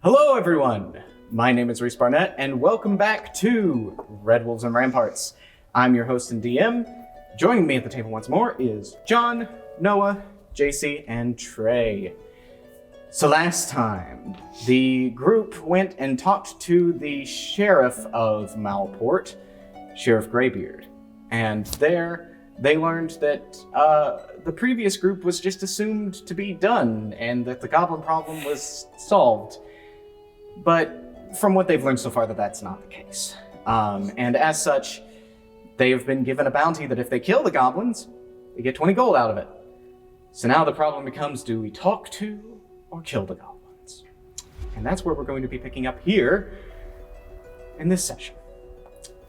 Hello everyone! My name is Reese Barnett and welcome back to Redwolves and Ramparts. I'm your host and DM. Joining me at the table once more is John, Noah, JC, and Trey. So last time, the group went and talked to the sheriff of Malport, Sheriff Greybeard. And there, they learned that the previous group was just assumed to be done and that the goblin problem was solved. But from what they've learned so far, that's not the case. And as such, they have been given a bounty that if they kill the goblins, they get 20 gold out of it. So now the problem becomes, do we talk to or kill the goblins? And that's where we're going to be picking up here in this session.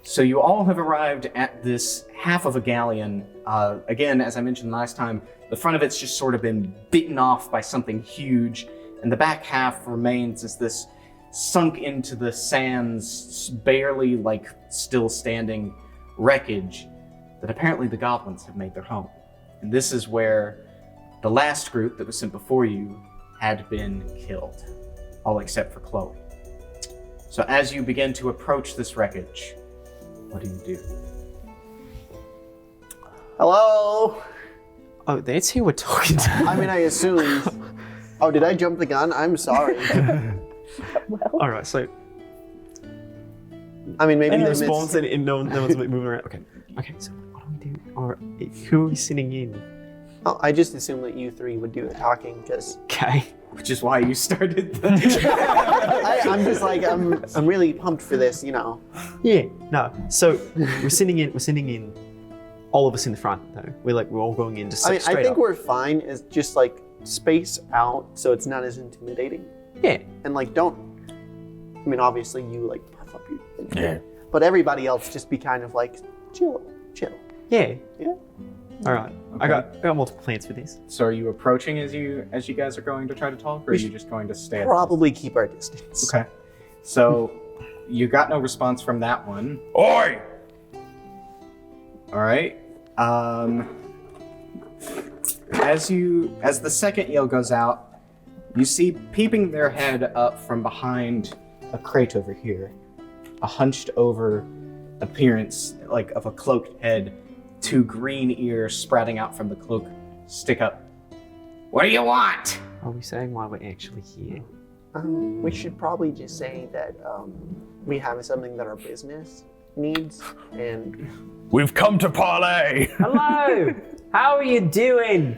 So you all have arrived at this half of a galleon. Again, as I mentioned last time, the front of it's just sort of been bitten off by something huge, and the back half remains as this sunk into the sands, barely still standing wreckage that apparently the goblins have made their home. And this is where the last group that was sent before you had been killed, all except for Chloe. So as you begin to approach this wreckage, what do you do? Hello? Oh, that's who we're talking to. I mean, I assumed. Oh, did I jump the gun? I'm sorry. All right, so I mean, maybe any they response missed. and no one's moving around. Okay. So what do we do? Or who are we sitting in? Oh, I just assumed that you three would do the talking, because Okay. Which is why you started the... I'm just like I'm really pumped for this, you know. Yeah. No. So we're sitting in. All of us in the front though. We're all going in just I mean, straight I think up. we're fine. Is just space out so it's not as intimidating, Yeah. and don't. I mean, obviously you puff up your thing. Yeah. But everybody else just be kind of chill. Yeah. Yeah. All right. Okay. I got multiple plans for this. So are you approaching as you guys are going to try to talk, or are you just going to stay at Probably keep our distance. Okay. So you got no response from that one. Oi! All right. As the second yell goes out, you see peeping their head up from behind a crate over here, a hunched over appearance of a cloaked head, two green ears sprouting out from the cloak stick up. What do you want? Are we saying why we're actually here? We should probably just say that we have something that our business needs, and We've come to parlay! Hello. How are you doing?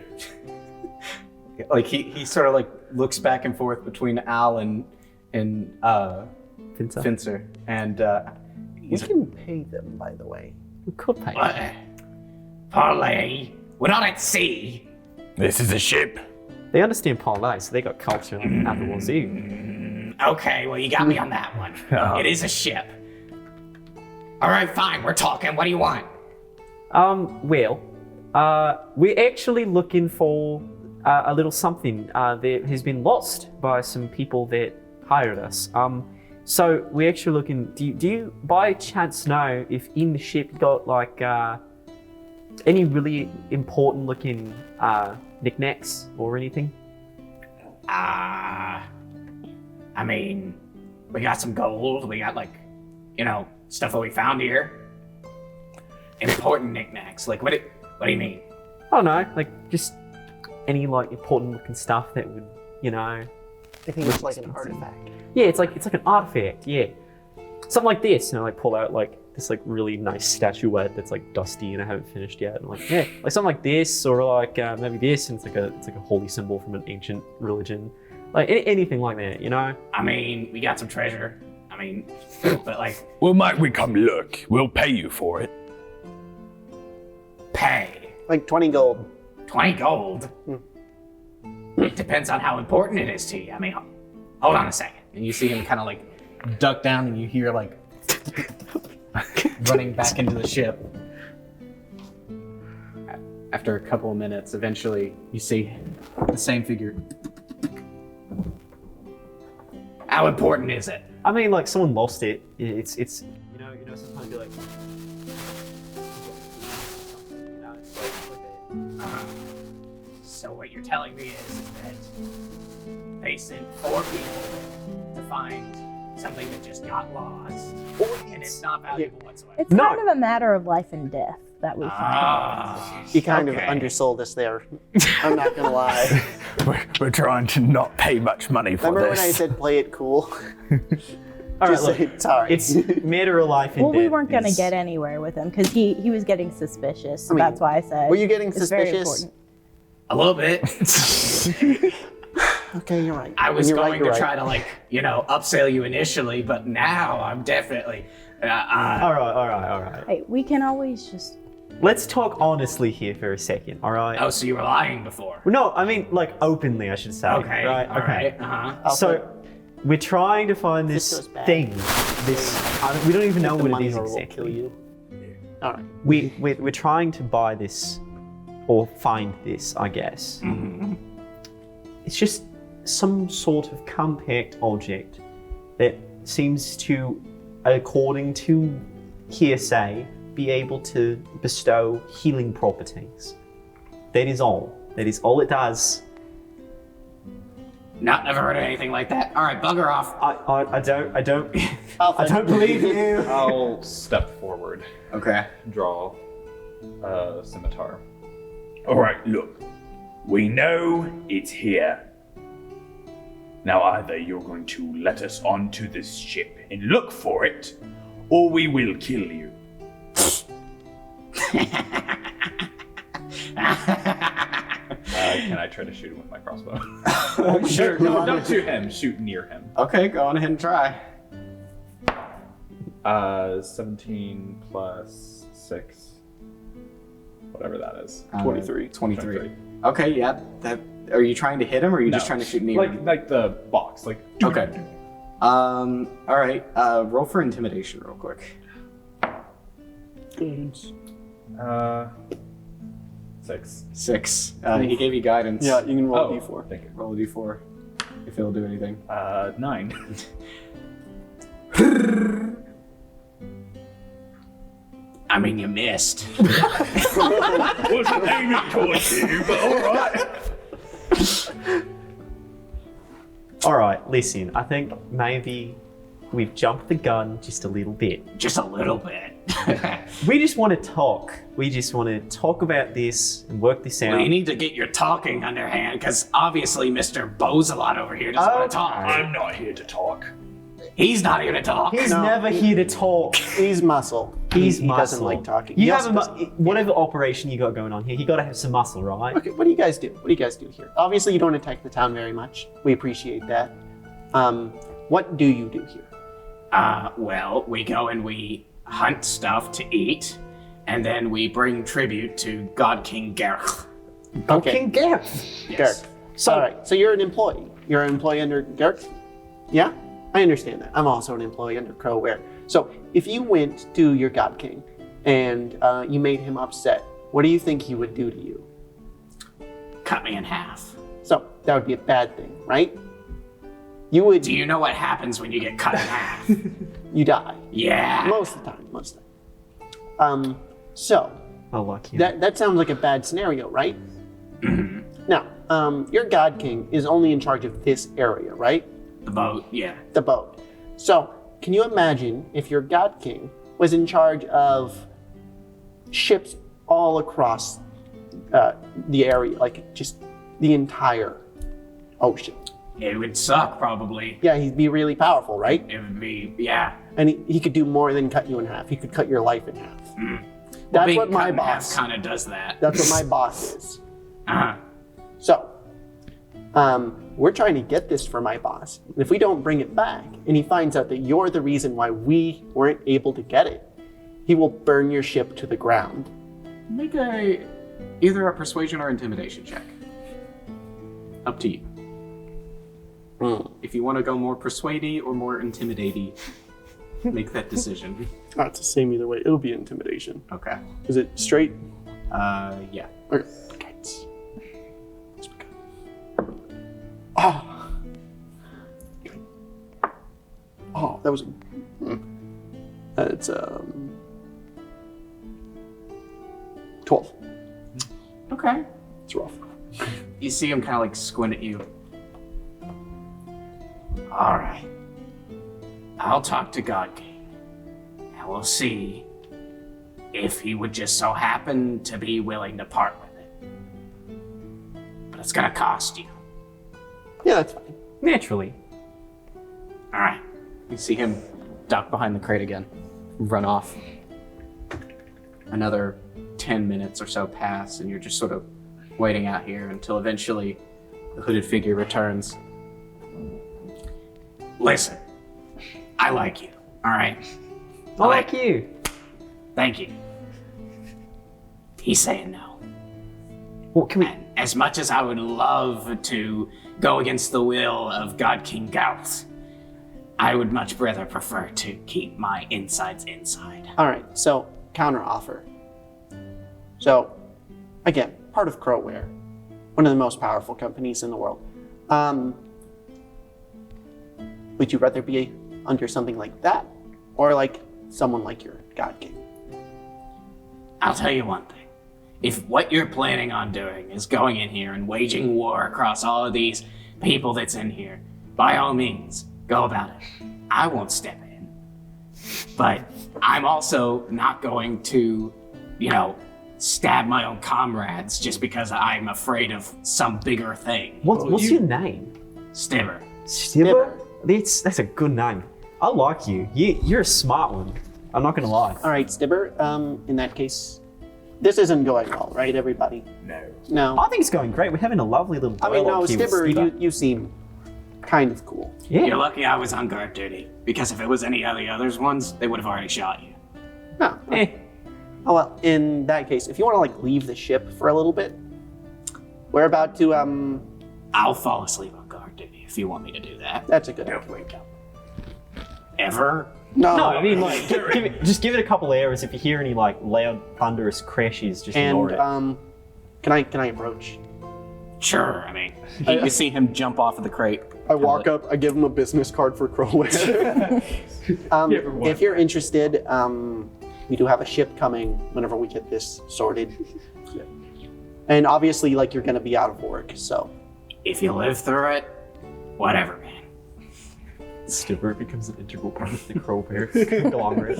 He sort of looks back and forth between Al and Finster. Fincer, and we can pay them, by the way. We could pay. What? Parlay? We're not at sea. This is a ship. They understand parlay, so they got culture at the wazoo. Okay, well, you got me on that one. It is a ship. All right, fine, we're talking. What do you want? We're actually looking for a little something that has been lost by some people that hired us. So we're actually looking. Do you by chance know if in the ship got any really important looking knickknacks or anything? I mean, we got some gold. We got stuff that we found here. Important knickknacks. What do you mean? I don't know, just any important looking stuff that would, I think it's like an artifact. Yeah, it's like an artifact. Yeah, something like this. Pull out this really nice statuette that's dusty and I haven't finished yet. And something like this, or maybe this, and it's like a holy symbol from an ancient religion. Anything like that, I mean, we got some treasure. I mean, but Well, might we come look? We'll pay you for it. pay 20 gold. 20 gold. It depends on how important it is to you. I mean, hold on a second. and you see him kind of duck down, and you hear running back into the ship. After a couple of minutes, eventually you see the same figure. How important is it? I mean, someone lost it. It's sometimes you're So what you're telling me is that they sent 4 people to find something that just got lost, and it's not valuable whatsoever. It's No. kind of a matter of life and death that we find. Ah, You kind of okay. undersold us there. I'm not gonna lie. We're trying to not pay much money for Remember this. when I said play it cool? All right, Just look, say sorry. it's matter of life and Well, we death weren't going to is- get anywhere with him because he was getting suspicious. So I mean, that's why I said. were you getting it's very suspicious? important. a little bit. Okay, you're right. I was When you're going right, to you're try right. to upsell you initially, but now I'm definitely. All right. Hey, we can always just. Let's talk honestly here for a second, all right? Oh, so you were lying before? Well, no, I mean, like, openly, I should say. Okay. Right? All right. Uh-huh. So, we're trying to find This this goes bad. thing. We don't even know The what it money is will kill exactly. you. All right. We're trying to buy this, or find this, I guess. Mm-hmm. It's just some sort of compact object that seems to, according to hearsay, be able to bestow healing properties. That is all. That is all it does. Never heard of anything like that. All right, bugger off. I don't I Alpha. don't believe you. I'll step forward, Okay. draw a scimitar. All right, look. We know it's here. Now either you're going to let us onto this ship and look for it, or we will kill you. Can I try to shoot him with my crossbow? Sure. No, don't shoot him. Shoot near him. Okay, go on ahead and try. 17 plus 6. Whatever that is. 23. 23. Okay, yeah. That. Are you trying to him, or are you just No. trying to shoot near him? Like the box. Like. Okay. All right. Roll for intimidation, real quick. 6. 6. He gave you guidance. Yeah, you can roll Oh, a d4. thank you. Roll a d4 if it'll do anything. 9. I mean, you missed. Wasn't aiming towards you, but all right. All right, listen. I think maybe we've jumped the gun just a little bit. Just a little bit. We just want to talk. We just want to talk about this and work this out. Well, you need to get your talking underhand, because obviously Mr. Bozalot over here doesn't want to talk. I'm not here to talk. He's not here to talk. He's No, never here to talk. He's muscle. He's he muscle. doesn't like talking. You He have also whatever operation you got going on here. You got to have some muscle, right? Okay, what do you guys do? What do you guys do here? Obviously, you don't attack the town very much. We appreciate that. What do you do here? Well, we go and we hunt stuff to eat, and then we bring tribute to God King Gareth. Okay, King Gareth. Yes. Garrick. So- All right, so you're an employee. You're an employee under Garrick? Yeah? I understand that. I'm also an employee under Crowware. So if you went to your God King and you made him upset, what do you think he would do to you? Cut me in half. So that would be a bad thing, right? You would, Do you know what happens when you get cut in half? you die. Yeah. Most of the time. So Oh, like him. that sounds like a bad scenario, right? Now, your God King is only in charge of this area, right? The boat, yeah. The boat. So, can you imagine if your God King was in charge of ships all across the area, like just the entire ocean? It would suck, probably. Yeah, he'd be really powerful, right? It would be, yeah. And he could do more than cut you in half. He could cut your life in half. Well, That's being what my cut in half boss. kind of does that. That's what my boss is. Uh-huh. So, we're trying to get this for my boss. And if we don't bring it back, and he finds out that you're the reason why we weren't able to get it, he will burn your ship to the ground. Make either a persuasion or intimidation check. Up to you. If you want to go more persuady or more intimidating, make that decision. Oh, it's the same either way. It'll be intimidation. Okay. Is it straight? Yeah. Okay. Oh. Oh, that was. It's 12. Okay. It's rough. You see him kind of like squint at you. All right. I'll talk to God King, and we'll see if he would just so happen to be willing to part with it. But it's gonna cost you. Yeah, that's fine. Naturally. All right. You see him duck behind the crate again, run off. Another 10 minutes or so pass, and you're just sort of waiting out here until eventually the hooded figure returns. Listen, I like you. All right. I like you. Thank you. He's saying no. What can we? And as much as I would love to go against the will of God King Gauth, I would much rather prefer to keep my insides inside. All right, so counter offer. So, again, part of Crowware, one of the most powerful companies in the world. Would you rather be under something like that, or like someone like your God King? I'll tell you one thing. If what you're planning on doing is going in here and waging war across all of these people that's in here, by all means, go about it. I won't step in. But I'm also not going to, stab my own comrades just because I'm afraid of some bigger thing. What's your name? Stibber. Stibber? That's a good name. I like you. You're a smart one. I'm not gonna lie. All right, Stibber, in that case, this isn't going well, right, everybody? No. I think it's going great. We're having a lovely little I mean, no, dialogue here with Stibber, you seem kind of cool. Yeah. You're lucky I was on guard duty, because if it was any of the others ones, they would have already shot you. No. Oh, well, in that case, if you want to, leave the ship for a little bit, we're about to, I'll fall asleep on guard duty if you want me to do that. that's a good idea. Wake up. Ever? No. No, I mean, just give it a couple hours. If you hear any, loud, thunderous crashes, just ignore And, it. can I approach? Sure, I mean, You see him jump off of the crate. I walk up, I give him a business card for Crowware. If you're interested, we do have a ship coming whenever we get this sorted. And obviously, you're going to be out of work, so. if you live through it, whatever, man. Stibber becomes an integral part of the Crowware conglomerate.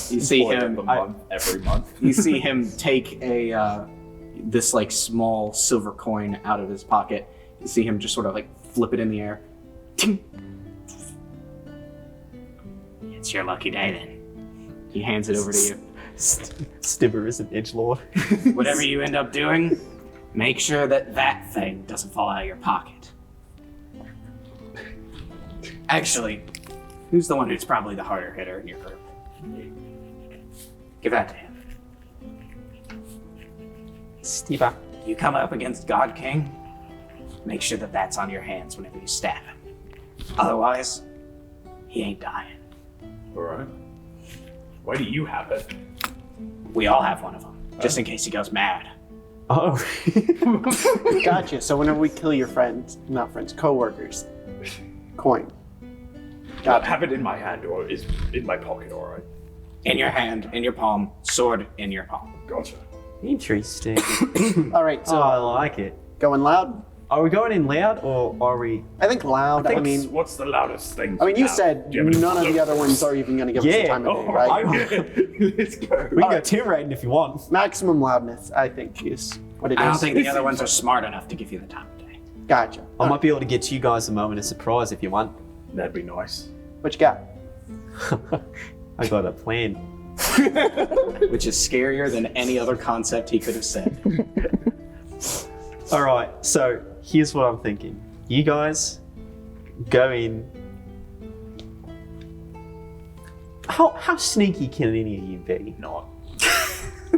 You see Employee him. of the month, every month. You see him take this small silver coin out of his pocket. You see him just sort of flip it in the air. Ting. It's your lucky day then. He hands it over to you. Stibber is an edgelord. Whatever you end up doing, make sure that thing doesn't fall out of your pocket. Actually, who's the one who's probably the harder hitter in your group? Give that to him. Stibber. You come up against God King, make sure that that's on your hands whenever you stab him. Otherwise, he ain't dying. Alright. Why do you have it? We all have one of them, just in case he goes mad. Oh. Gotcha. So whenever we kill your coworkers, coin. I have it in my hand or is in my pocket, alright? In your hand, in your palm, sword in your palm. Gotcha. Interesting. All right, so I like it. going loud? Are we going in loud or are we? I think loud. I mean, What's the loudest thing? you now? said Do you have any none of the other ones are even going to give us the time of day, right? Let's go. We can go team raiding if you want. Maximum loudness, I think, is what it is. I don't think the other ones are smart enough to give you the time of day. Gotcha. I might be able to get you guys a moment of surprise if you want. That'd be nice. What you got? I got a plan. Which is scarier than any other concept he could have said. All right, so here's what I'm thinking. You guys go in. How sneaky can any of you be? Not.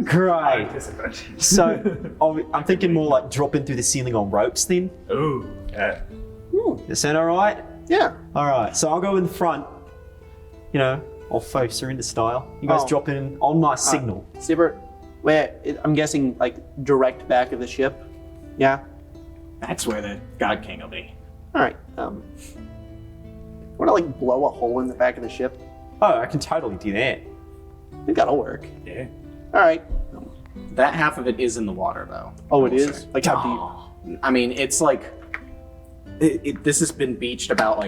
Great. Disadvantage. So I'm thinking more drop in through the ceiling on ropes then. Ooh. Yeah. Does that sound all right? Yeah. All right, so I'll go in the front. I'll focus her into style. You guys drop in on my signal. Stibber, I'm guessing direct back of the ship. Yeah. That's where the God King will be. All right. Want to blow a hole in the back of the ship? Oh, I can totally do that. I think that'll work. Yeah. All right. That half of it is in the water, though. Oh, it is. How deep? I mean, it's this has been beached about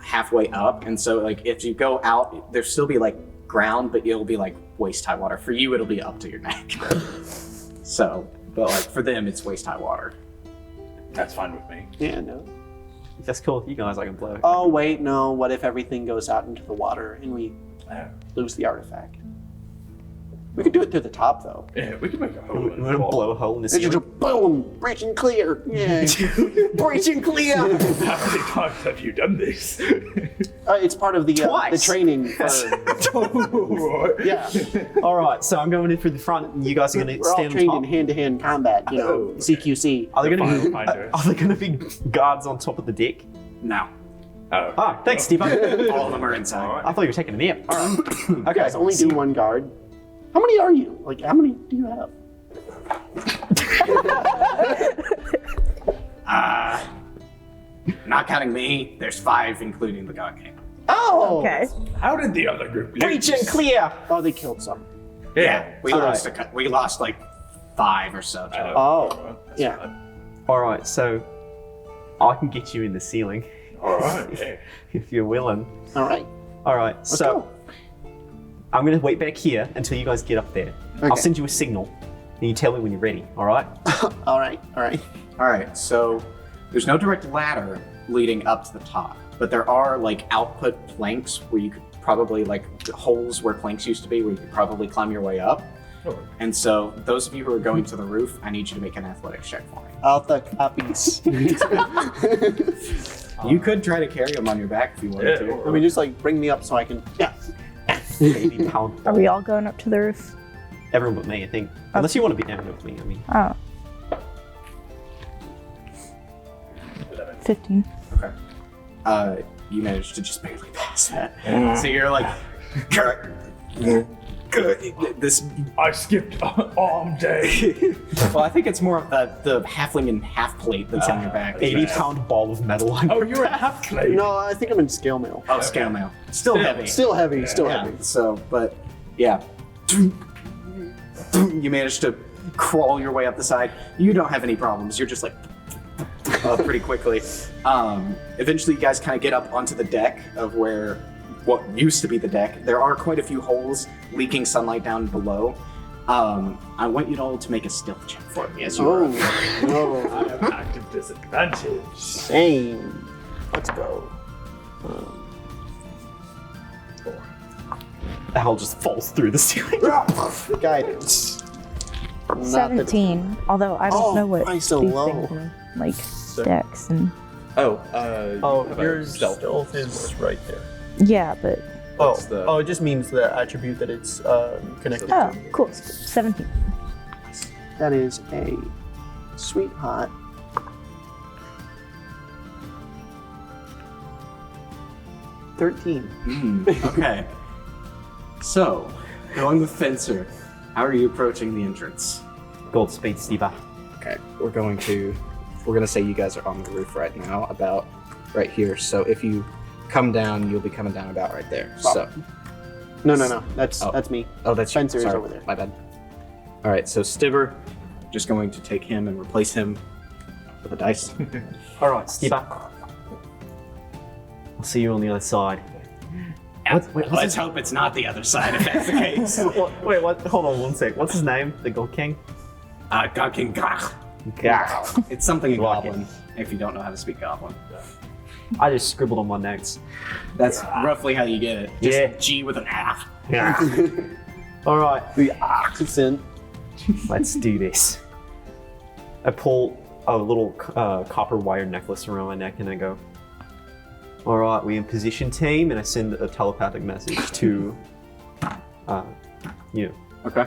halfway up, and so like if you go out, there'll still be like ground, but it'll be like waist high water. For you, it'll be up to your neck. So, but like for them, it's waist high water. That's fine with me. Yeah, no. That's cool. You guys, I can blow. Oh, wait, no. What if everything goes out into the water and we lose the artifact? We could do it through the top, though. Yeah, we can make a hole We're in the gonna wall. blow a hole in the It's just ceiling. a boom, breach and clear. Yeah. Breach and clear. How many times have you done this? It's part of the Twice. training. For, yeah, All right, so I'm going in through the front, and you guys are going to we're all stand on trained top. in hand-to-hand combat. You know, Oh, okay. CQC. Are there going Final to finder. are there going to be guards on top of the deck? No, Oh. Ah, thanks, Steve. I all of them are inside. thought you were taking a nap. All right. You Okay. guys only do one guard. How many are you? Like, how many do you have? Not counting me, there's 5, including the God King. Oh! Okay. How did the other group lose? Breach and clear. Oh, they killed some. Yeah. We lost like 5 or so. total. Oh, yeah. All right, so I can get you in the ceiling All right. Yeah. if you're willing. All right. All right, Let's so go. I'm going to wait back here until you guys get up there. I'll Okay. send you a signal, and you tell me when you're ready. All right? All right. All right. All right, so there's no direct ladder leading up to the top, but there are like output planks where you could probably like holes where planks used to be, where you could probably climb your way up. Sure. And so those of you who are going to the roof, I need you to make an athletics check for me. Alpha copies. You could try to carry them on your back if you wanted Yeah. to. I mean, just like bring me up so I can. Yeah. 80 pound. Are we all going up to the roof? Everyone but me, I think. Unless you want to be down with me. I mean, Oh. 15. Okay. You managed to just barely pass that. So you're like, this. I skipped arm day. Well, I think it's more of the halfling and half plate that's on your back. 80-pound ball of metal. Oh, you're a half plate. No, I think I'm in scale mail. Oh, scale mail. Still heavy. Still heavy. Still Yeah, heavy. so, but yeah. You managed to crawl your way up the side. You don't have any problems. You're just like pretty quickly. Eventually, you guys kind of get up onto the deck of where what used to be the deck. There are quite a few holes leaking sunlight down below. I want you all to make a stealth check for me as you are. Oh, no. I have active disadvantage. Same. Let's go. The hell just falls through the ceiling. Guidance. Not that- 17. Although I don't Oh, know what why these so low? things are. Like decks and. Oh, Yours stealth is right there. Yeah, but. Oh, it just means the attribute that it's connected Oh, to. cool. 17. That is a sweet hot. Okay. So, going with Fencer, how are you approaching the entrance? Goldspeed, Steve. Okay, we're gonna say you guys are on the roof right now, about right here. So if you come down, you'll be coming down about right there. So, No. That's Oh. that's me. oh, that's Spencer is sorry, over there. My bad. All right, so Stibber, just going to take him and replace him with a dice. All right, Steve. I'll see you on the other side. Let's hope it's not the other side if that's the case. Wait, what? Hold on one sec. What's his name? The God King? God King Gach. It's something in Like Goblin, if you don't know how to speak Goblin. I just scribbled on my notes. That's roughly how you get it. Just Yeah. G with an A. All right, The accent. let's do this. I pull a little copper wire necklace around my neck and I go, all right, we in position, team, and I send a telepathic message to you. Okay.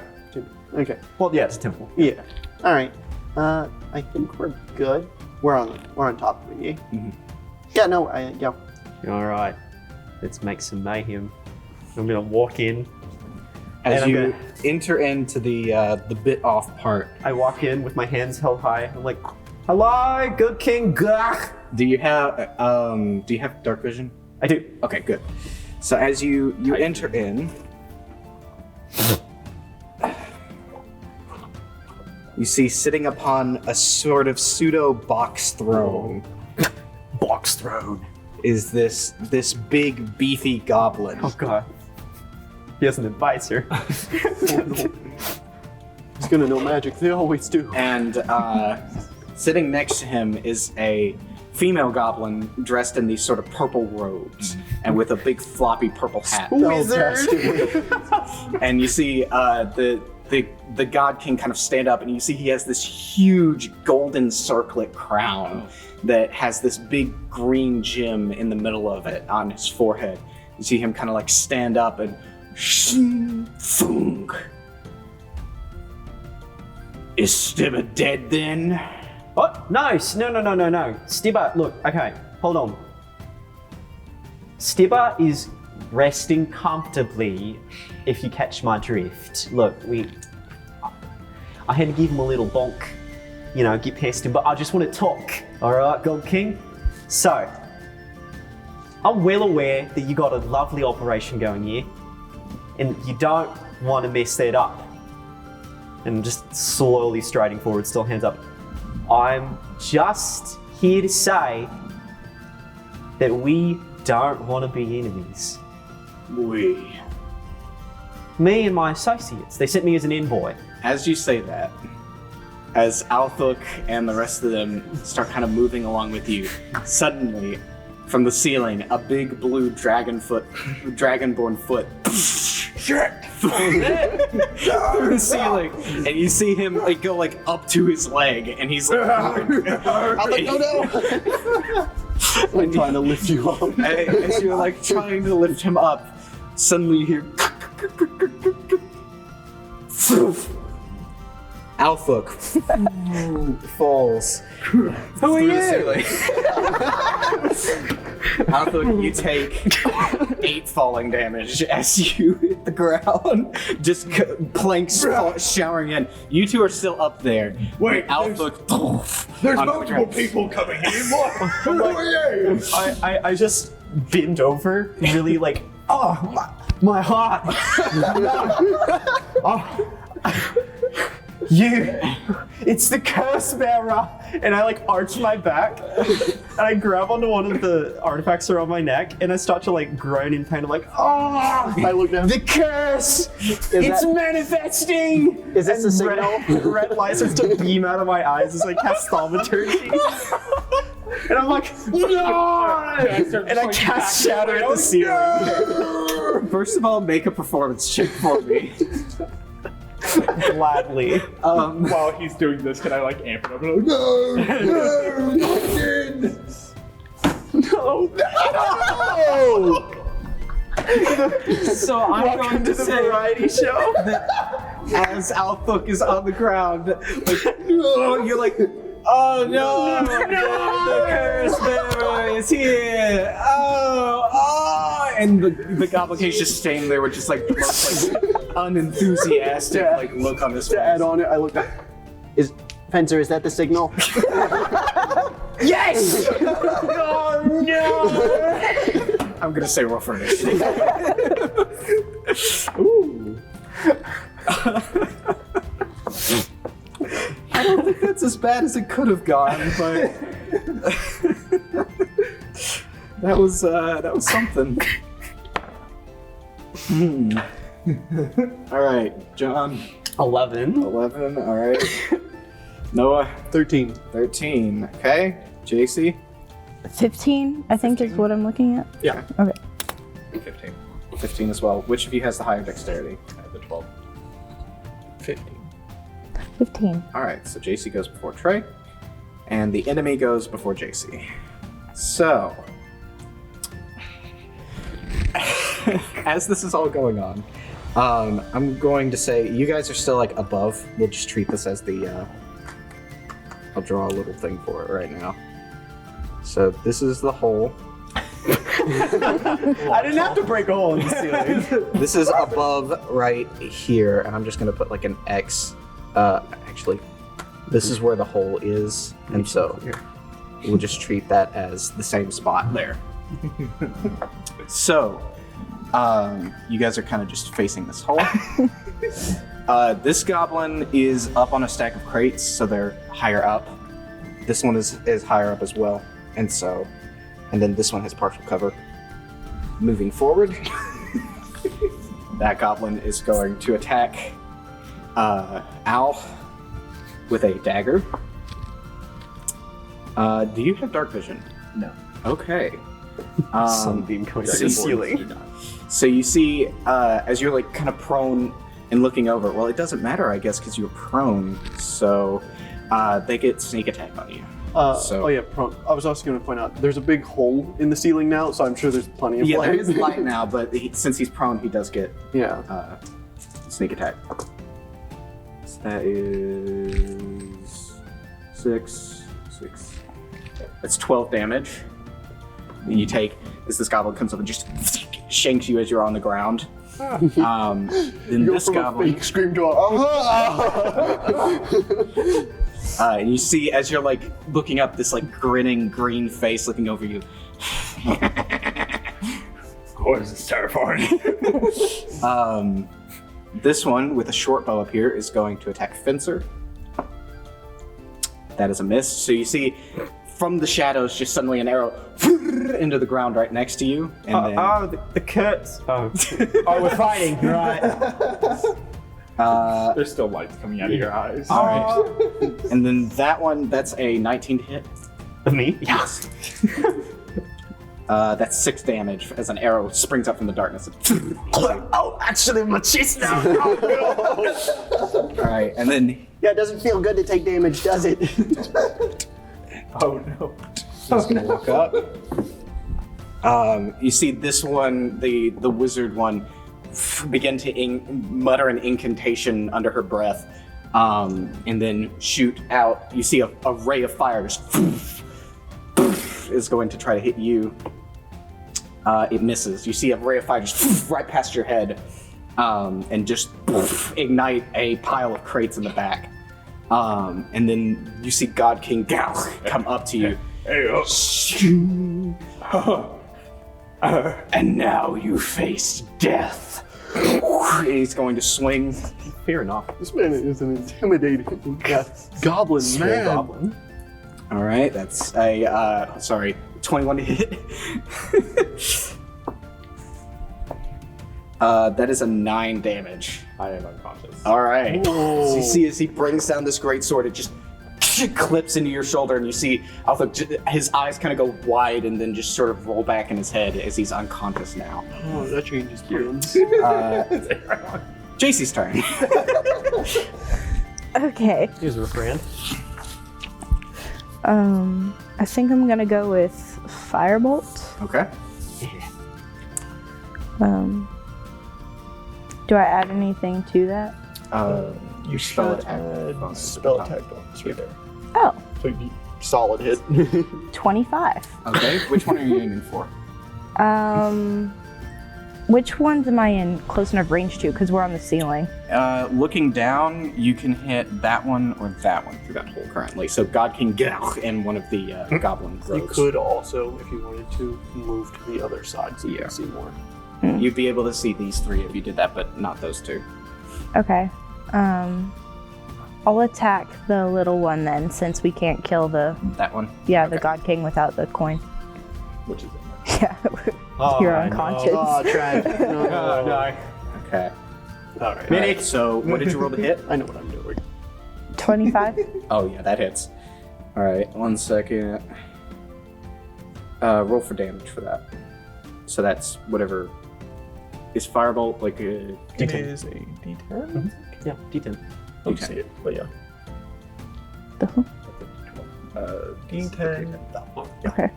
Okay. Well, yeah, it's a temple. Yeah. All right. I think we're good. We're on top of it. Yeah. Mhm. Yeah. No. Yeah. All right, let's make some mayhem. I'm gonna walk in. As And I'm you gonna- enter into the bit off part, I walk in with my hands held high. I'm like, hello, good King Gach. do you have dark vision? I do. Okay, good. So as you enter in, you see sitting upon a sort of pseudo box throne. Box throne. is this big beefy goblin. Oh god. He has an advisor. He's gonna know magic. They always do. And sitting next to him is a female goblin dressed in these sort of purple robes and with a big floppy purple hat. And you see the God King kind of stand up, and you see he has this huge golden circlet crown that has this big green gem in the middle of it on his forehead. You see him kind of like stand up and Fung. Is Stibber dead then? What? No. Stibber, look, okay, hold on. Stibber is resting comfortably, if you catch my drift. Look, I had to give him a little bonk, get past him, but I just want to talk, alright, God King? So, I'm well aware that you got a lovely operation going here, and you don't want to mess that up. And just slowly striding forward, still hands up. I'm just here to say that we don't want to be enemies. We. Me and my associates, they sent me as an envoy. As you say that, as Althuk and the rest of them start kind of moving along with you, suddenly, from the ceiling, a big blue dragonborn foot through the ceiling, and you see him go up to his leg, and he's like, oh no! I'm trying to lift you up. As you're trying to lift him up, suddenly you hear Althuk falls. Who are you? Althuk, you take 8 falling damage as you hit the ground. Just planks showering in. You two are still up there. Wait, Althuk. there's multiple people coming in. What? Who are you? I just bend over, really my heart. It's the curse bearer. And I arch my back, and I grab onto one of the artifacts around my neck, and I start to groan in pain. I'm like, I look down. the curse! It's manifesting! Is this the signal? Red light starts to beam out of my eyes as I cast thaumaturgy. And I'm like, no! And I cast shatter at the ceiling. First of all, make a performance check for me. Gladly. While he's doing this, can I amp it up? And No! So I'm going to the say variety show. that as Althuk is on the ground, you're like, oh no, the curse bearer is here. Oh, and the goblin is just staying there with just the most unenthusiastic look on his face. To add on it, I look up. Fencer, is that the signal? Yes! Oh no! I'm gonna say roll for initiative. Ooh. I don't think that's as bad as it could have gone, but that was something. All right, John. 11. 11. All right. Noah. 13. 13. Okay. JC. 15, I think, is what I'm looking at. Yeah. Okay. 15. 15 as well. Which of you has the higher dexterity? I have the 12. 15. 15. All right. So JC goes before Trey, and the enemy goes before JC. So, as this is all going on, I'm going to say you guys are still above. We'll just treat this as the. I'll draw a little thing for it right now. So this is the hole. I didn't have to break a hole in the ceiling. This is above right here, and I'm just gonna put an X. Actually, this is where the hole is, and so we'll just treat that as the same spot there. So, you guys are kind of just facing this hole. This goblin is up on a stack of crates, so they're higher up. This one is higher up as well, and so and then this one has partial cover. Moving forward, that goblin is going to attack Al with a dagger. Do you have dark vision? No. Okay. Sunbeam going to the ceiling. So you see, as you're like kind of prone and looking over, well, it doesn't matter, I guess, because you're prone, so they get sneak attack on you. Oh yeah, prone. I was also going to point out, there's a big hole in the ceiling now, so I'm sure there's plenty of Yeah, light. there is light now, but since he's prone, he does get Yeah. sneak attack. So that is 6. That's 12 damage. And you take, as this goblin comes up and just shanks you as you're on the ground. Then this goblin... Fake scream to and you see, as you're like looking up, this like grinning green face looking over you. Oh, this is terrifying. This one with a short bow up here is going to attack Fencer. That is a miss. So you see from the shadows just suddenly an arrow into the ground right next to you. And then, the curts. Oh. Oh, we're fighting, right? There's still lights coming out of your eyes. all right. And then that one, that's a 19 to hit. Me? Yes. That's 6 damage as an arrow springs up from the darkness. Oh, actually, my chest now. All right, and then Yeah, it doesn't feel good to take damage, does it? Oh no. he's gonna walk up. You see this one, the wizard one, begin to mutter an incantation under her breath, and then shoot out. You see a ray of fire just is going to try to hit you. It misses. You see a ray of fire just right past your head, and just ignite a pile of crates in the back. And then you see God King Gal come up to you. Hey, And now you face death. He's going to swing. Fair enough. This man is an intimidating goblin man. Goblin. All right, that's a 21 to hit. That is a 9 damage. I am unconscious. All right. So you see as he brings down this great sword, it just clips into your shoulder, and you see Alpha, his eyes kind of go wide and then just sort of roll back in his head as he's unconscious now. Oh, that changes plans. JC's turn. Okay. Here's a friend. I think I'm gonna go with Firebolt. Okay. Do I add anything to that? You spell should attack. add spell attack bonus right there. Oh, So you solid hit. 25. Okay, which one are you aiming for? Which ones am I in close enough range to? Because we're on the ceiling. Looking down, you can hit that one or that one through that hole currently. So God King Gal and one of the goblin You rogues. could also, if you wanted to, move to the other side so you Yeah. can see more. You'd be able to see these 3 if you did that, but not those 2. Okay. I'll attack the little one then, since we can't kill the That one? the Okay. God King without the coin. Which is in there. Yeah, you're unconscious. Oh, tragic. No. No. Okay. All right. Minute. So what did you roll to hit? I know what I'm doing. 25. Oh yeah, that hits. All right, 1 second. Roll for damage for that. So that's whatever. Is Firebolt like a It is a D10. Yeah, D10. Don't see it, but yeah. D10. Okay.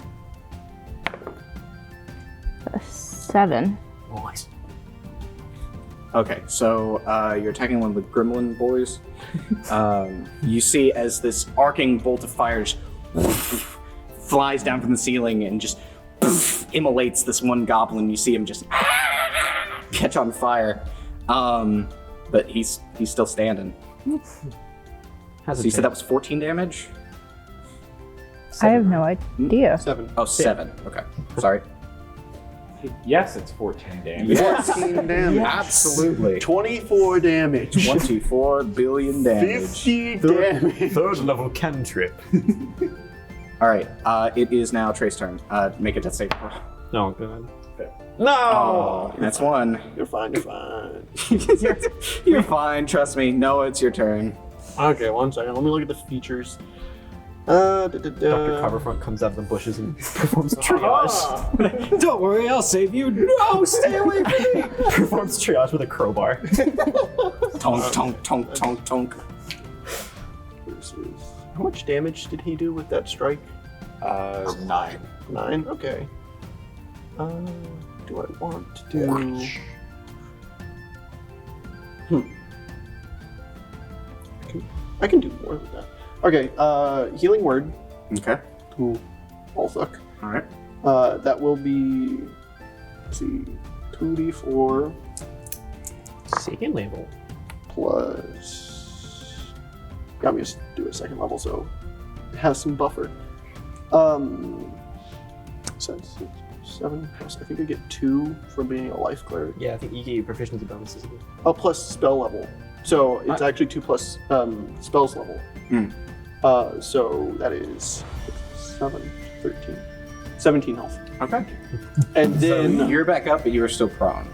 7. Nice. Okay, so you're attacking one of the gremlin boys. You see as this arcing bolt of fire just flies down from the ceiling and just immolates this one goblin. You see him just catch on fire, but he's still standing. How's So it you said that was 14 damage? I have no idea. 7. Oh, 7. Okay, sorry. Yes, it's 14 damage. 14 damage. Absolutely. 24 damage. 124 billion damage. 50 damage. Third level cantrip. All right. It is now Trey's turn. Make a death save. No, good. Oh, that's one. You're fine. You're fine. You're fine. Trust me. Noah, it's your turn. Okay, 1 second. Let me look at the features. Dr. Coverfront comes out of the bushes and performs triage. Don't worry, I'll save you. No, stay away from me. Performs triage with a crowbar. Tonk, tonk, tonk, tonk, tonk. How much damage did he do with that strike? 9. 9? Okay. Do I want to do... I can do more than that. Okay, healing word Okay. to Ulthuk. All right. That will be, let's see, 2d4 Second level. plus... Got me to do a second level, so it has some buffer. So 7 plus, I think I get 2 for being a life cleric. Yeah, I think you get your proficiency bonuses. Oh, plus spell level. So it's actually 2 plus spells level. Hmm. So that is 7, 13, 17 health. Okay. And So then you're back up, but you are still prone.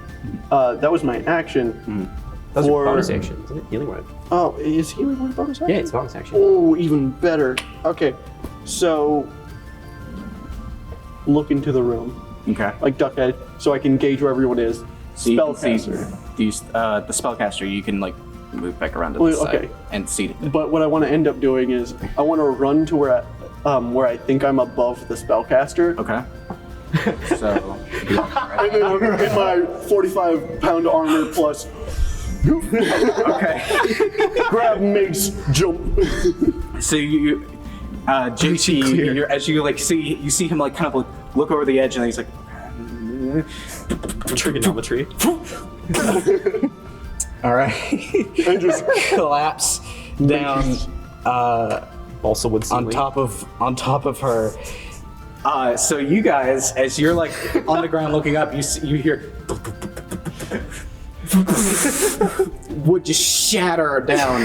that was my action. Those For- are bonus actions, isn't it? Healing word. Oh, is healing word bonus action? Yeah, it's bonus action. Oh, even better. Okay, so look into the room, Okay. like duckhead, so I can gauge where everyone is. So you can see Spellcaster. the spellcaster. You can like move back around to the Wait, side okay. and see it. But what I want to end up doing is I want to run to where I think I'm above the spellcaster. Okay. So. And then I'm in my 45-pound armor plus. Okay. Grab mace, jump. So you, JT, as you like you see him like kind of look over the edge, and then he's like, Trigonometry. all right, And just collapse down Also would on top of her. So you guys, as you're like on the ground looking up, you hear would just shatter down.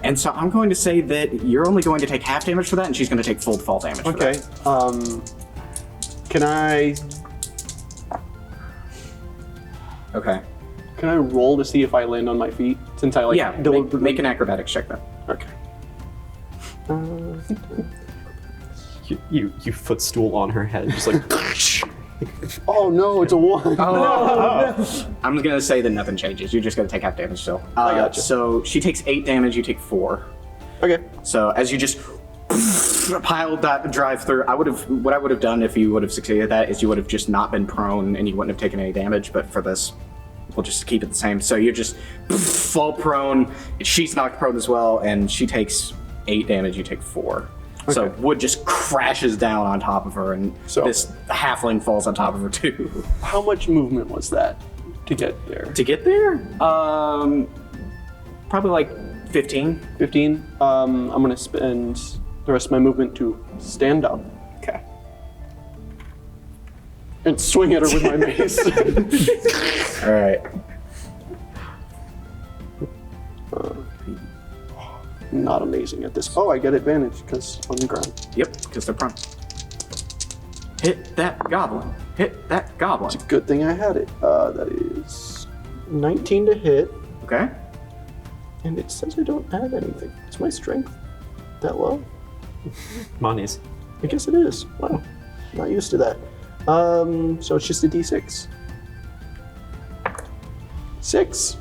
And so I'm going to say that you're only going to take half damage for that, and she's going to take full fall damage. For okay. that. Can I Okay. roll to see if I land on my feet since I like Yeah. Make an acrobatics check then. Okay. You footstool on her head, just like. Oh no, it's a 1. I'm gonna say that nothing changes. You're just gonna take half damage still. I gotcha. So she takes 8 damage. You take 4. Okay. So as you just pile that drive through, what I would have done if you would have succeeded that is you would have just not been prone and you wouldn't have taken any damage. But for this, we'll just keep it the same. So you're just fall prone. She's knocked prone as well, and she takes 8 damage. You take 4. So Okay. wood just crashes down on top of her, and So- this halfling falls on top of her too. How much movement was that to get there? To get there, probably like 15. 15. I'm gonna spend the rest of my movement to stand up Okay. and swing at her with my mace. All right. Not amazing at this. Oh, I get advantage because on the ground. Yep, because they're prone. Hit that goblin. Hit that goblin. Good thing I had it. That is 19 to hit, Okay. and it says I don't add anything. Is my strength that low? Mine is. I guess it is. Wow, not used to that. So it's just a d6. 6.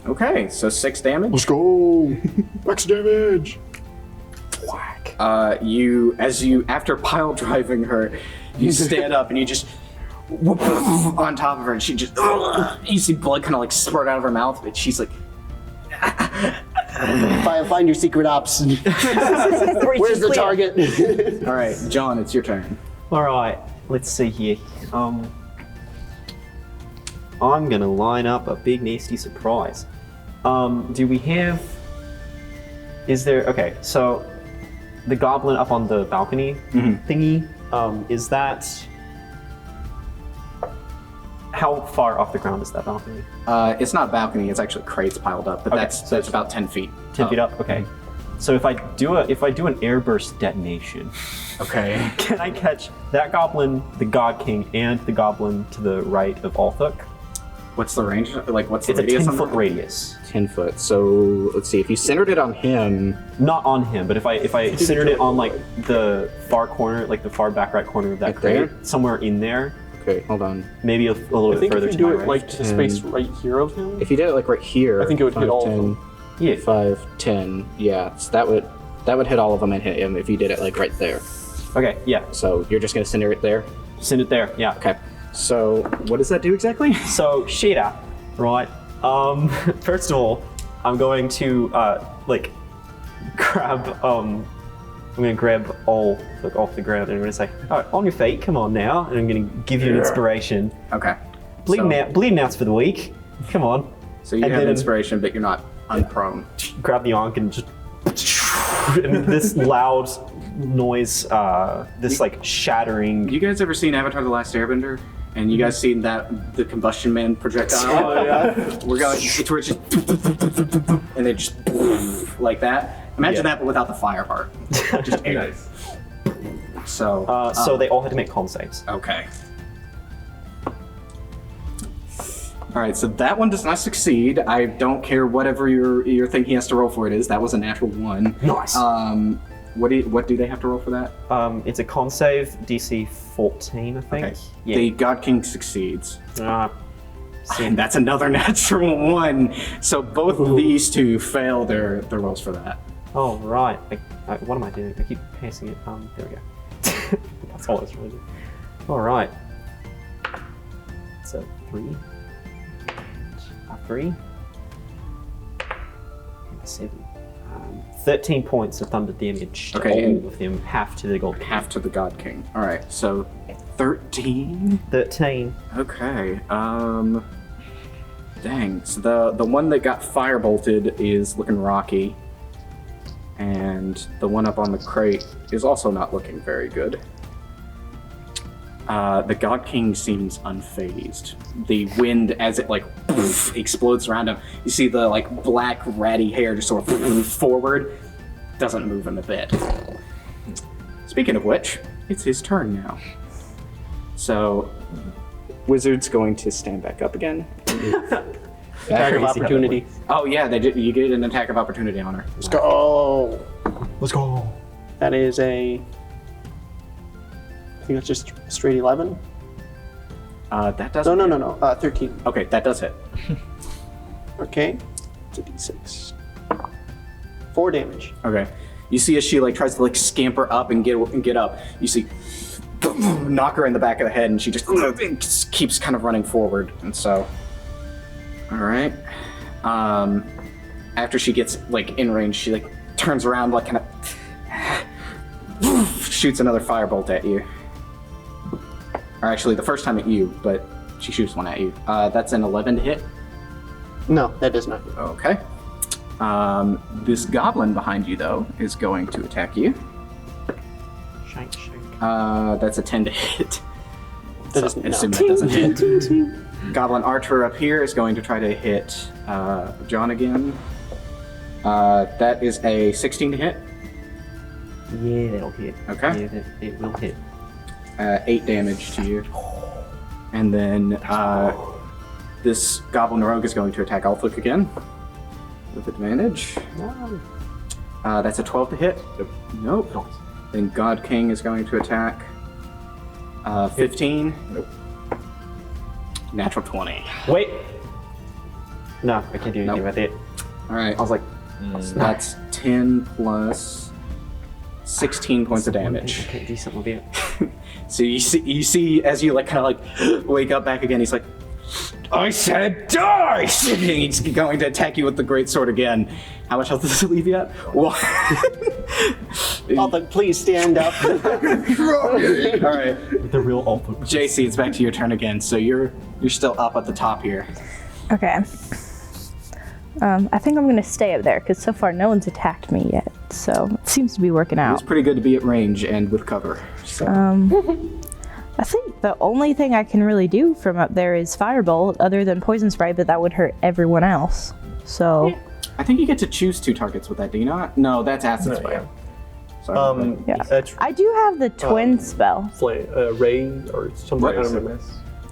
Okay, so 6 damage. Let's go. Max damage. Whack. After pile driving her, you stand up and you just whoop on top of her, and she just you see blood kind of like spurt out of her mouth, but she's like, Find your secret ops. Where's the target? all right, John, it's your turn. All right, let's see here. I'm gonna line up a big nasty surprise. Do we have? Is there? Okay, so the goblin up on the balcony thingy. Is that? How far off the ground is that balcony? It's not a balcony; it's actually crates piled up, but Okay, that's so about 10 feet. 10 feet up. Okay. So if I do an airburst detonation, Okay. can I catch that goblin, the God King, and the goblin to the right of Althuk? What's the range? Like, what's the It's a radius? 10-foot radius. 10 foot. So let's see. If you centered it on him, Not on him, but if I centered it on like the far corner, like the far back right corner of that Like crate, there? somewhere in there, okay, hold on. maybe a little I bit think further if you to do my it right. like to the space right here of him, If you did it like right here, I think it would hit 5, all of 10, them. Yeah. 5, 10. Yeah, so that would hit all of them and hit him if you did it like right there. Okay, yeah. So you're just gonna center it there. Send it there, yeah. Okay. So what does that do exactly? So, Sheeta, right? First of all, I'm going to grab I'm gonna grab all off the ground and I'm gonna say, all right, on your feet, come on now, and I'm gonna give you an inspiration. Okay. Bleeding out's for the week. Come on. So you And have then- inspiration, but you're not unprone. Grab the Ankh and just and this loud noise, this like shattering. You guys ever seen Avatar: The Last Airbender? And you guys seen the combustion man projectile? Oh, yeah. We're just and it just like that. Imagine that, but without the fire part. Just air. So. So they all had to make con saves. Okay. All right, so that one does not succeed. I don't care whatever your thing he has to roll for it is. That was a natural 1. Nice. What do they have to roll for that? It's a con save, DC 14, I think. Okay. Yeah. The God King succeeds. See, And that's another natural 1. So both of these two fail their rolls for that. oh right. What am I doing? I keep passing it. There we go. That's all I was trying to do. All right. So 3. A 3. And a 7. 13 points of thunder damage to Okay, and- all of them, half to the gold. Half to the God King. All right, so 13. 13. Okay. Dang. So the one that got firebolted is looking rocky, and the one up on the crate is also not looking very good. The God King seems unfazed. The wind, as it like poof, explodes around him, you see the like black ratty hair just sort of poof, forward, doesn't move him a bit. Speaking of which, it's his turn now. So, Wizard's going to stand back up again. Attack of opportunity. Oh yeah, you get an attack of opportunity on her. Let's go. Let's go. That is a. I think that's just straight 11. That does. No. 13. Okay, that does hit. Okay. It's a d6. 4 damage. Okay, you see as she like tries to like scamper up and get up. You see, knock her in the back of the head, and she just keeps kind of running forward. And so, all right. After she gets like in range, she like turns around, like kind of shoots another firebolt at you. Or actually, the first time at you, but she shoots one at you. That's an 11 to hit. No, that does not. Okay. This goblin behind you, though, is going to attack you. Shank, shank. That's a 10 to hit. That is I not. assume that doesn't hit. Goblin Archer up here is going to try to hit John again. That is a 16 to hit. Yeah, that'll hit. Okay. Yeah, it will hit. 8 damage to you. And then this Goblin Rogue is going to attack Althuk again with advantage. That's a 12 to hit. Nope. Then God King is going to attack 15. Nope. Natural 20. Wait. No, I can't do anything Nope. about that. All right. I was like, So that's 10 plus 16 points of damage. I can't do something about it. So you see as you like kind of like wake up back again, he's like, I said die! And he's going to attack you with the great sword again. How much health does it leave you at? One. Althuk, please stand up. All right, With the real Althuk. JC, it's back to your turn again. So you're still up at the top here. Okay. I think I'm gonna stay up there because so far no one's attacked me yet. So it seems to be working It's out. pretty good to be at range and with cover. So. I think the only thing I can really do from up there is firebolt, other than poison spray, but that would hurt everyone else. So I think you get to choose 2 targets with that, do you not? No, that's acid No, spray. yeah. Sorry. Yeah. That's I do have the twin spell. Ray or something. I don't remember.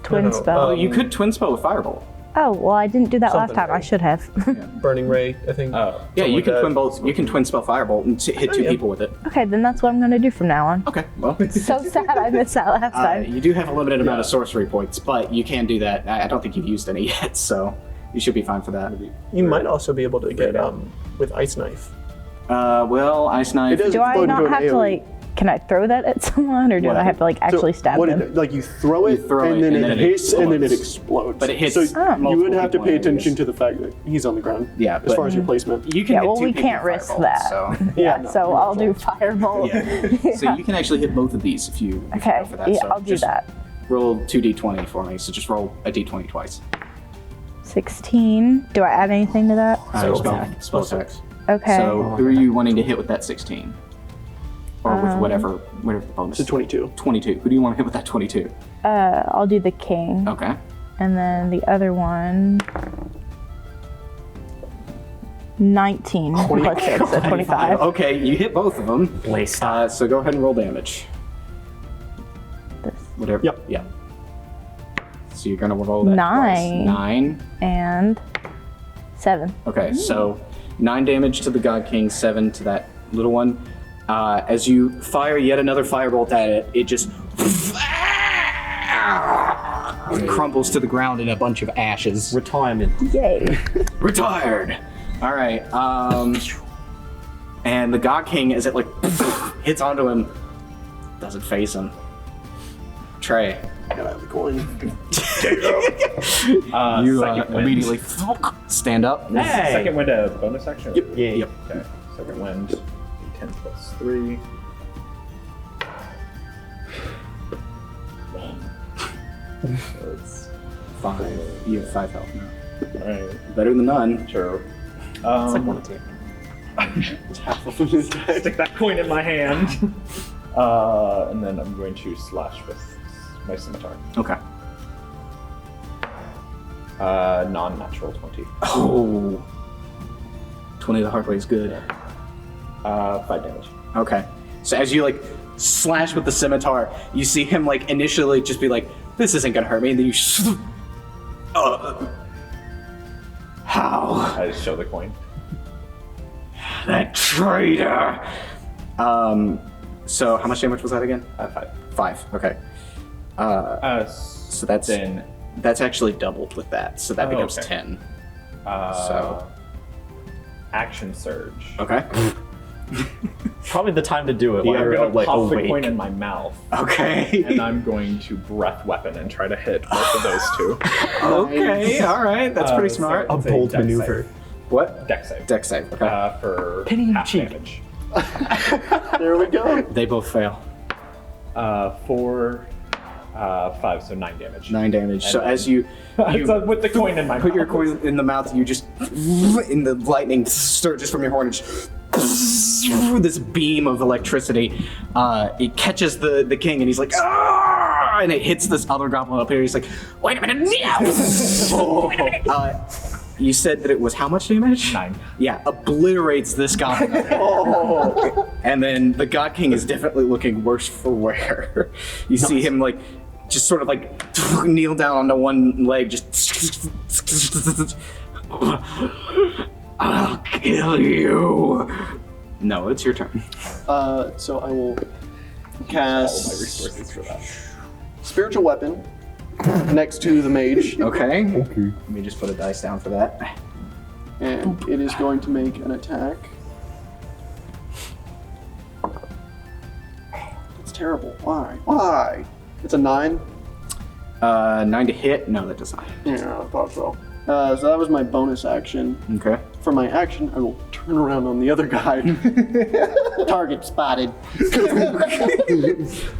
Twin no. spell. Oh, you could twin spell with Firebolt. Oh, well, I didn't do that last Something time. I right. should have. Burning Ray, I think. Yeah, Something you like can that. twin bolt. You can twin spell Firebolt and hit 2 yeah. people with it. Okay, then that's what I'm going to do from now on. Okay, well. So sad I missed that last time. You do have a limited amount of sorcery points, but you can do that. I don't think you've used any yet, so you should be fine for that. You might also be able to get with Ice Knife. Well, Ice Knife. It is- Do I explode not into an have to, alien. can I throw that at someone, or do I have to, actually stab what them? you throw it, and then it hits, and then it explodes. But it hits So multiple you would have to people pay in areas. attention to the fact that he's on the ground. Yeah, as but- far as your placement. You can Yeah, hit well, 2 we people can't with risk Firebolt, that. So. Yeah, no, so I'll do firebolt. Yeah. So you can actually hit both of these if you Okay, go for that. yeah, so I'll do just that. Roll 2d20 for me. So just roll a d20 twice. 16. Do I add anything to that? Spell attacks. Okay. So who are you wanting to hit with that 16? Or with whatever the bonus. It's a 22. 22. Who do you want to hit with that 22? I'll do the king. Okay. And then the other one. 19 plus 6, so 25. Okay, you hit both of them. Blessed. So go ahead and roll damage. This. Whatever. Yep. Yeah. So you're gonna roll that 9. twice. 9. And 7. Okay, so 9 damage to the God King, 7 to that little one. As you fire yet another firebolt at it, it just crumbles to the ground in a bunch of ashes. Retirement. Yay. Retired. All right. And the God King, as it hits onto him, doesn't face him. Trey, Gotta have the coin. you second wind. immediately stand up. Hey! Second wind a bonus action? Yep. Yeah. Yep. Okay. Second wind, 10 plus 3. So it's 5. You have 5 health now. alright. Better than none. Sure. It's like 1 attack. Stick that coin in my hand. And then I'm going to slash with my scimitar. Okay. Non-natural 20. Oh. 20 the hard way is good. 5 damage. Okay. So as you slash with the scimitar, you see him initially just be like, "This isn't gonna hurt me," and then you. How? I just show the coin. That traitor! So how much damage was that again? 5. 5. Okay. So That's actually doubled with that, so that becomes okay. 10. Action surge. Okay. Probably the time to do it. I'm while you're gonna pop the awake. coin in my mouth, Okay. and I'm going to breath weapon and try to hit both of those two. Okay. All right. That's pretty So smart. A it's bold dex maneuver. save. What? Dex save. Dex save. Okay. For Penny in the half cheek. damage. There we go. They both fail. 4, 5, so 9 damage. 9 damage. So then- as you So with the coin in my put your mouth. coin in the mouth, you just in the lightning surges from your horn. And just, this beam of electricity. It catches the king, and he's like, "Ah!" And it hits this other goblin up here. He's like, "Wait a minute!" You said that it was how much damage? 9. Yeah, obliterates this goblin. And then the God King is definitely looking worse for wear. You see him just sort of kneel down onto one leg, just. I'll kill you. No, it's your turn. So I will All my cast resources for that. spiritual weapon next to the mage, Okay. Let me just put a dice down for that. and it is going to make an attack. It's terrible. Why? Why? It's a 9. 9 to hit. No, that does not. Yeah, I thought so. So that was my bonus action. Okay. For my action, I will turn around on the other guy. Target spotted.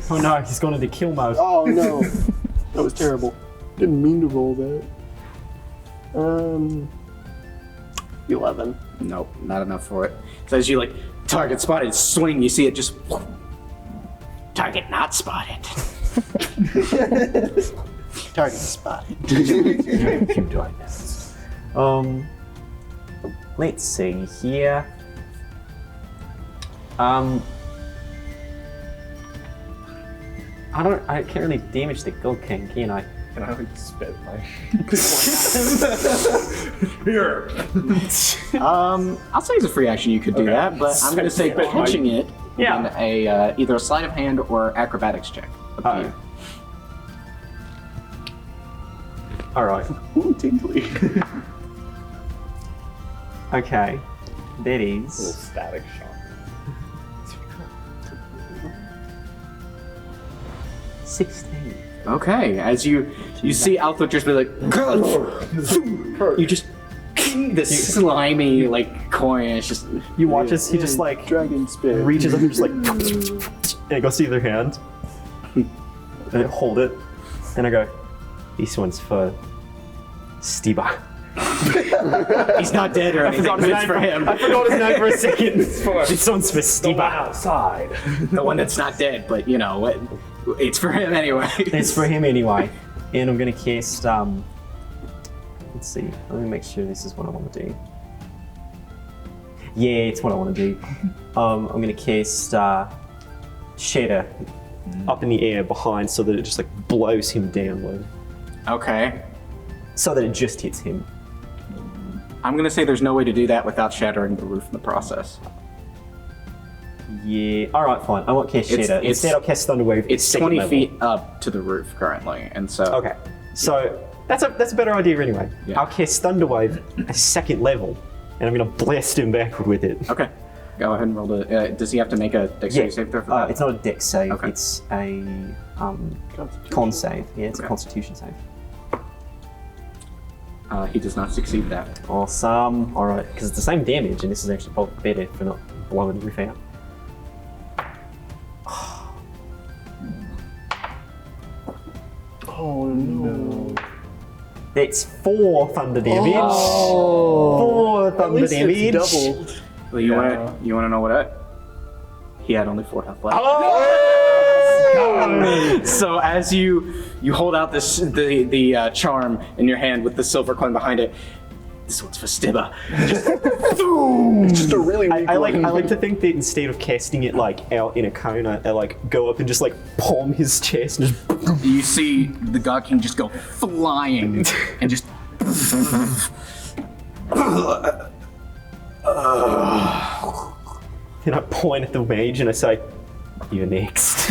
Oh no, he's gone into kill mode. Oh no, that was terrible. Didn't mean to roll that. 11. Nope, not enough for it. So as you target spotted, swing, you see it just target not spotted. Target spotted. let's see here. I can't really damage the God King, can I? Can I like spit my here? I'll say it's a free action. You could do Okay. that, but I'm going to say Spit my- catching it Yeah. in a either a sleight of hand or acrobatics check. Up to you. Alright. Ooh, tingly. Okay. That Little is static shock. 16. Okay, as you see Alpha just be like, you just this slimy like coin. It's just You watch as he just like Dragon spit. reaches up and just like and it goes to either hand. And I hold it. And I go, this one's for Stiba. he's not dead or anything, but it's for him. I forgot his name for a second. This one's for Stiba. Outside. The one that's not dead, but you know what? It's for him anyway. It's for him anyway. And I'm gonna cast let's see. Let me make sure this is what I want to do. Yeah, it's what I want to do. I'm gonna cast Shatter up in the air behind so that it just like blows him downward. Okay. So that it just hits him. I'm gonna say there's no way to do that without shattering the roof in the process. Yeah, alright, fine. I won't cast It's- Shatter. it's- Instead, I'll cast Thunderwave. It's second 20 level. feet up to the roof currently, and so Okay, so that's a better idea anyway. Yeah. I'll cast Thunderwave at second level, and I'm gonna blast him backward with it. Okay. Go ahead and roll the. Does he have to make a dexterity save throw for that? It's not a dex save. Okay. It's a con save. Yeah, it's a Okay. Constitution save. He does not succeed that. Awesome. All right, because it's the same damage, and this is actually probably better for not blowing the roof out. Oh no. That's 4 thunder damage. Oh. 4 At thunder least damage. it's doubled. Well, you wanna know what? He had only 4 health left. So as you hold out the charm in your hand with the silver coin behind it, this one's for Stiba. It's just a really weak I like one. to think that instead of casting it like out in a cone, I like go up and just like palm his chest and just You see the God King just go flying and just. and I point at the mage and I say, "You're next."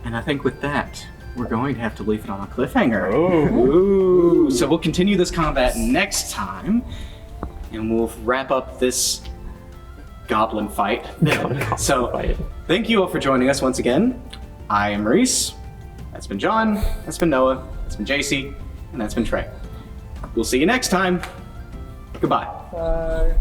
And I think with that, we're going to have to leave it on a cliffhanger. Ooh. So we'll continue this combat next time, and we'll wrap up this goblin fight. So thank you all for joining us once again. I am Reese. That's been John. That's been Noah. That's been JC. And that's been Trey. We'll see you next time. Goodbye. Bye.